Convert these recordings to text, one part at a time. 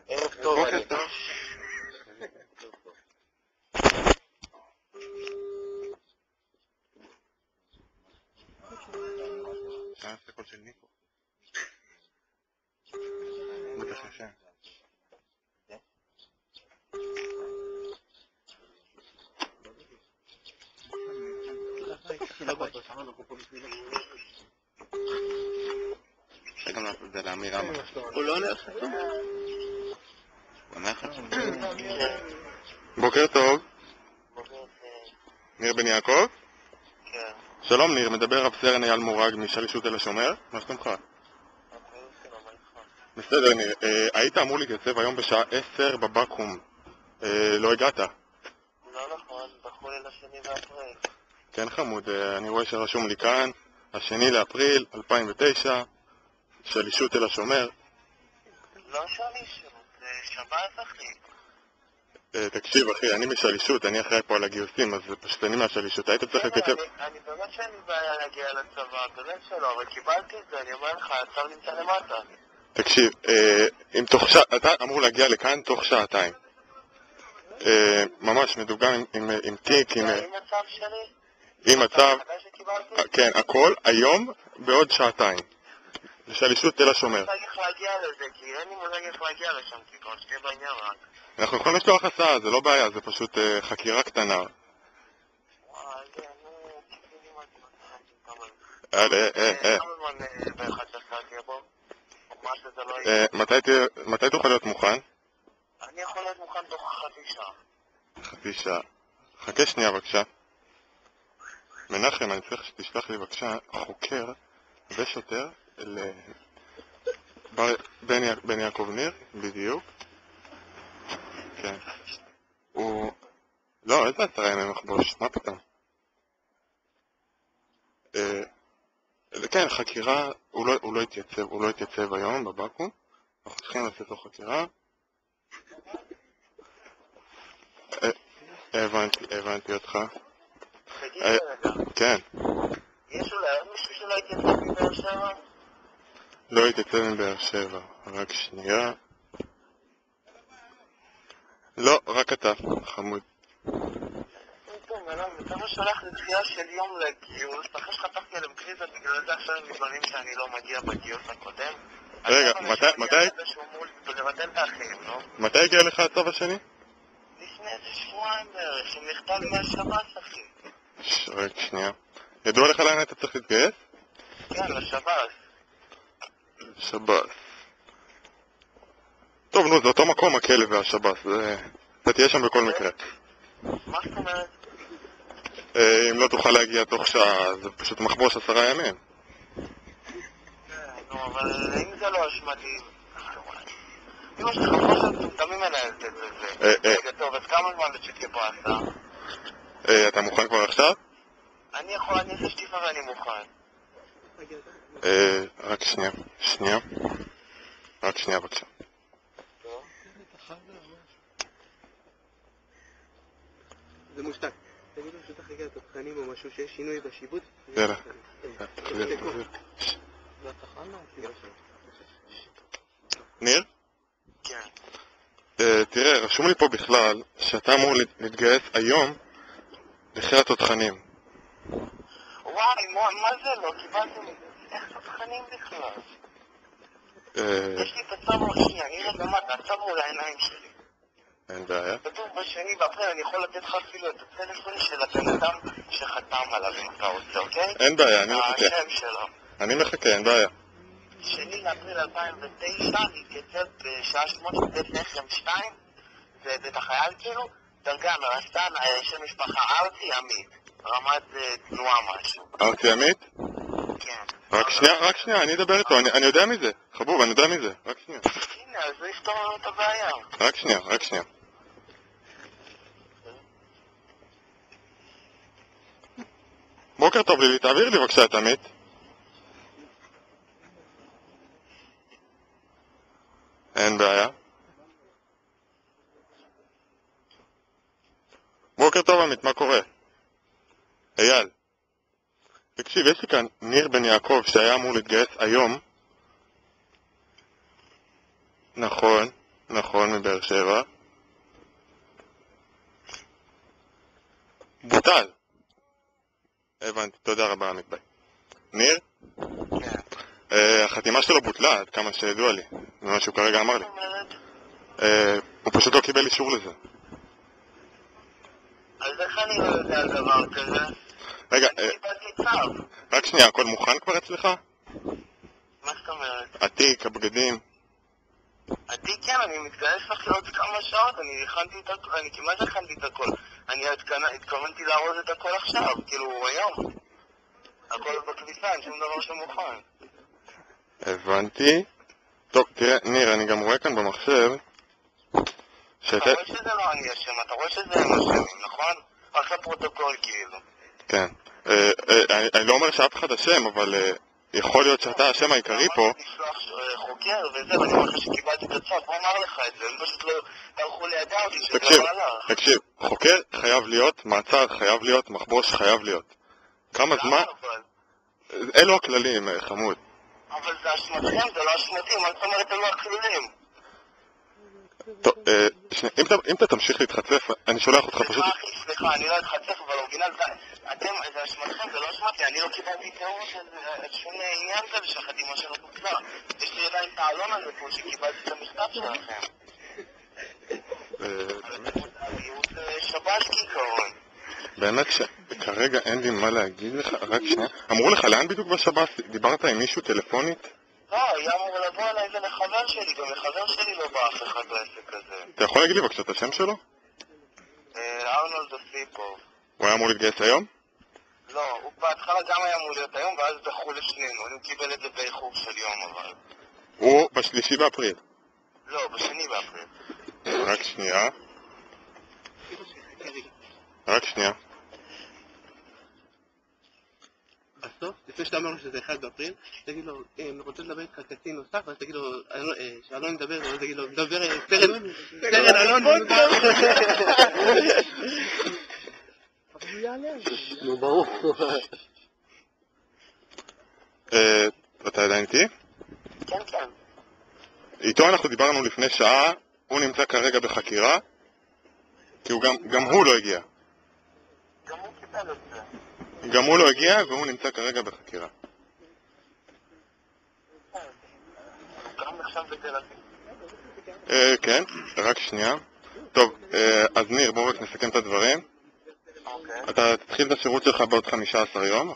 ערב טוב. בוקר טוב. הסקות של ניקו. בטח ישן. אפשר גם לעשות את זה לאמירה מה. הוא לא נלך את זה? הוא נחת. בוקר טוב. ניר בן יעקב? כן. שלום ניר, מדבר רב סרן אייל מורג משלישות תל השומר. מה שלומך? בסדר ניר, היית אמור להתייצב היום בשעה 10 בבקו"ם. לא הגעת. לא נכון, דחו לי לשני באפריל. כן חמוד, אני רואה שרשום לי כאן, 2 לאפריל 2009, שלישות תל השומר. לא שלישות, זה שבת אחי. תקשיב אחי, אני משלישות, אני אחראי פה על הגיוסים, אז פשוט אני מהשלישות, היית צריך להתייצב. אני באמת שאין לי בעיה להגיע לצבא, באמת שלא, אבל קיבלתי את זה, אני אומר לך, הצו נמצא למטה. תקשיב, אתה אמור להגיע לכאן תוך שעתיים. ממש מדוגם עם תיק, עם הצו שלי? עם הצו, החדש שקיבלתי? כן, הכל היום בעוד שעתיים. לשלישות תל השומר. אני צריך להגיע לזה, כי אין לי מושג איך להגיע לשם, כי כבר שתהיה בעניין רק. אנחנו יכולים לשלוח הסעה, זה לא בעיה, זה פשוט חקירה קטנה. נו, תגידי מה כמה זמן באחד שעשה תהיה בו? מה שזה לא יהיה? מתי תוכל להיות מוכן? אני יכול להיות מוכן תוך חצי שעה. חצי שעה. חכה שנייה בבקשה. מנחם, אני צריך שתשלח לי בבקשה חוקר ושוטר בן יעקב ניר, בדיוק. כן. הוא... לא, איזה 10 ימי מחבוש? מה פתאום? כן, חקירה, הוא לא התייצב היום בבקו"ם. אנחנו צריכים לעשות לו חקירה. הבנתי אותך. תגיד לי רגע. כן. יש אולי מישהו שלא התייצב מבאר שבע? לא התייצב מבאר שבע. רק שנייה. לא, רק אתה, חמוד. טוב, מלם, אתה לא שולח לדחייה של יום לגיוס, אחרי שחטפתי עליהם קריזה, בגלל זה עכשיו הם מתלוננים שאני לא מגיע בגיוס הקודם. רגע, מתי? לבטל את האחים, לא? מתי הגיע לך הצו השני? לפני איזה שבועיים בערך, שנכתב מהשב"ס, אחי. רק שנייה. ידוע לך לאן אתה צריך להתגייס? כן, לשב"ס. שב"ס. טוב, נו, זה אותו מקום, הכלב והשב"ס. אתה תהיה שם בכל מקרה. מה זאת אומרת? אם לא תוכל להגיע תוך שעה, זה פשוט מחבוש 10 ימים. נו, אבל אם זה לא אשמתי... אמא שלך כמו שהמטומטמים מנהלת את זה. רגע, טוב, אז כמה זמן לצ'קי פה עשה? אתה מוכן כבר עכשיו? אני יכול, אני אעשה שטיפה ואני מוכן. רק שנייה. רק שנייה בבקשה. זה מושתק. תגידו שצריך להגיע לתותחנים או משהו שיש שינוי בשיבוץ. יאללה. ניר? כן. תראה, רשום לי פה בכלל שאתה אמור להתגייס היום לחיל התותחנים. וואי, מה זה לא? קיבלתם... איך תותחנים בכלל? יש לי את הצו השני, אני רגע למטה, הצו מול העיניים שלי. אין בעיה. כתוב בשני באפריל, אני יכול לתת לך אפילו את הטלפון של הבן אדם שחתם עליו אם אתה רוצה, אוקיי? אין בעיה, אני מחכה. השם שלו. אני מחכה, אין בעיה. 2 לאפריל 2009, להתייצב בשעה 8 בבית לחם 2, זה בית החייל כאילו, דרגה מרסטן, שם משפחה ארצי עמית, רמת תנועה משהו. ארצי עמית? כן. רק שנייה, אני אדבר איתו, אני יודע מזה. חבוב, אני יודע מזה. רק שנייה. הנה, אז זה יפתור לנו את הבעיה. רק שנייה. בוקר טוב לילי, תעביר לי בבקשה את עמית. אין בעיה. בוקר טוב עמית, מה קורה? אייל. תקשיב, יש לי כאן ניר בן יעקב שהיה אמור להתגייס היום. נכון. נכון, מבאר שבע. בוטל. הבנתי, תודה רבה עמית ביי. ניר? כן. החתימה שלו בוטלה, עד כמה שידוע לי. זה מה שהוא כרגע אמר לי. זאת אומרת, הוא פשוט לא קיבל אישור לזה. אז איך אני לא יודע על דבר כזה? רגע, אני קיבלתי צו. רק שנייה, הכל מוכן כבר אצלך? מה זאת אומרת? התיק, הבגדים. עדי כן, אני מתגייס לך לעוד כמה שעות, אני הכנתי את הכל, אני כמעט הכנתי את הכל. אני התכוונתי לארוז את הכל עכשיו, כאילו היום. הכל בכניסה, אין שום דבר שמוכן. הבנתי. טוב, תראה, ניר, אני גם רואה כאן במחשב אתה רואה שזה לא אני אשם, אתה רואה שזה הם אשמים, נכון? רק לפרוטוקול כאילו. כן. אני לא אומר שאף אחד אשם, אבל יכול להיות שאתה האשם העיקרי פה. אמרתי לשלוח חוקר וזה, ואני אומר לך שקיבלתי את הצו, הוא אמר לך את זה, הם פשוט לא הלכו לידע אותי שזה לא הלך. תקשיב, חוקר חייב להיות, מעצר חייב להיות, מחבוש חייב להיות. כמה זמן? אבל? אלו הכללים, חמוד. אבל זה אשמתכם, זה לא אשמתי, מה זאת אומרת אלו הכללים? טוב, אם אתה תמשיך להתחצף, אני שולח אותך פשוט... סליחה, אני לא אתחצף, אבל אורגינל, אתם, זה אשמתכם, זה לא אשמתי, אני לא קיבלתי תיאור של שום עניין כזה שהחתימה שלו בוטלה. יש לי עדיין את העלון הזה פה שקיבלתי את המכתב שלכם. ייעוץ שב"ס קרון. באמת שכרגע אין לי מה להגיד לך, רק שנייה. אמרו לך לאן בדיוק בשב"ס? דיברת עם מישהו טלפונית? לא, היה אמור לבוא אליי זה לחבר שלי, גם לחבר שלי לא בא אף אחד בעסק הזה. אתה יכול להגיד לי בבקשה את השם שלו? ארנולד אוסיפוב. הוא היה אמור להתגייס היום? לא, הוא בהתחלה גם היה אמור להיות היום, ואז דחו לשנינו. הוא קיבל את זה באיחור של יום, אבל... הוא בשלישי באפריל. לא, בשני באפריל. רק שנייה. רק שנייה. בסוף, לפני שאתה אומר לו שזה 1 באפריל, תגיד לו, אני רוצה לדבר איתך קצין נוסף, ואז תגיד לו, שאלון ידבר, ואז תגיד לו, מדבר סרן אלון בונדר. נו, ברור. אתה עדיין איתי? כן, כן. איתו אנחנו דיברנו לפני שעה, הוא נמצא כרגע בחקירה, כי גם הוא לא הגיע. גם הוא קיבל את זה. גם הוא לא הגיע והוא נמצא כרגע בחקירה. גם עכשיו בתל אביב. כן, רק שנייה. טוב, אז ניר, בואו רק נסכם את הדברים. אוקיי. אתה תתחיל את השירות שלך בעוד 15 יום,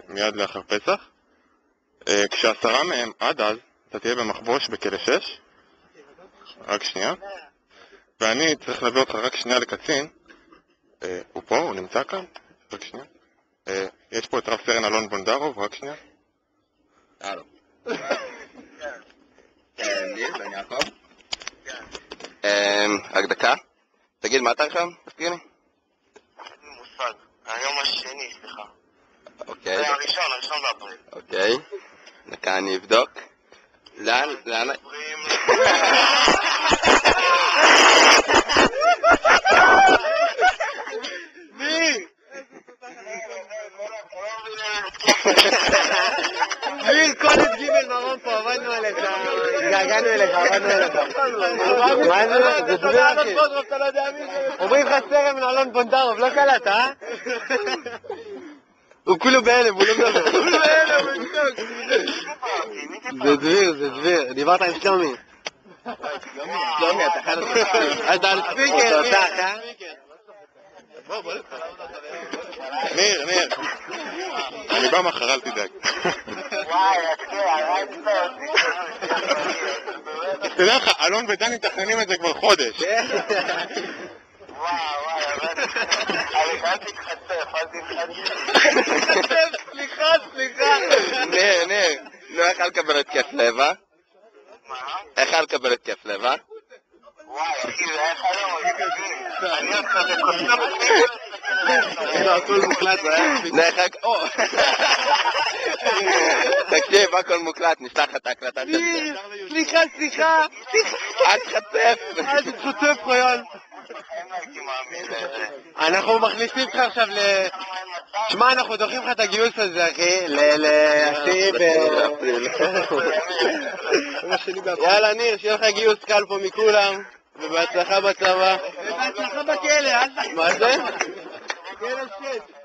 מיד לאחר פסח. כש10 מהם עד אז, אתה תהיה במחבוש בכלא 6. רק שנייה. ואני צריך להביא אותך רק שנייה לקצין. הוא פה, הוא נמצא כאן. רק שנייה. יש פה את רב סרן אלון בונדרוב, רק שנייה. הלו. ניר, בן יעקב. רק דקה. תגיד, מה אתה עכשיו? תזכיר לי. אין לי מושג. היום השני, סליחה. אוקיי. זה הראשון באפריל. אוקיי. דקה, אני אבדוק. לאן? עוברים... ניר, קודש ג' מרום פה, עבדנו עליך. געגענו אליך, עבדנו אליך. מה זה? זה דביר אחי. אומרים לך סרן אלון בונדרוב, לא קלט, אה? הוא כולו בהלם, הוא לא מדבר. כולו בהלם, הוא נשתוק. זה דביר. דיברת עם שלומי. שלומי, אתה חייב לך. אתה על ספיקר, ניר. אני בא מחר, אל תדאג. וואי, תדע לך, אלון ודני מתכננים את זה כבר חודש. וואי, אבל אל תתחצף, סליחה. ניר, נו, איך לקבל התקף לב, אה? מה? איך לקבל התקף לב, אה? וואי, אחי, זה היה חלום, אני עוד כזה קוסם. הכל מוקלט, זה היה תקשיב, הכל מוקלט, נשלח את ההקלטה של זה. סליחה. אל תחצף. אל תתחצף, חייל. בחיים לא הייתי מאמין לזה. אנחנו מכניסים אותך עכשיו למה אין מצב שמע, אנחנו דוחים לך את הגיוס הזה, אחי, לעשירי יאללה, ניר, שיהיה לך גיוס קל פה מכולם, ובהצלחה בצבא. ובהצלחה בכלא, אל תחזור. מה זה? כלא שט.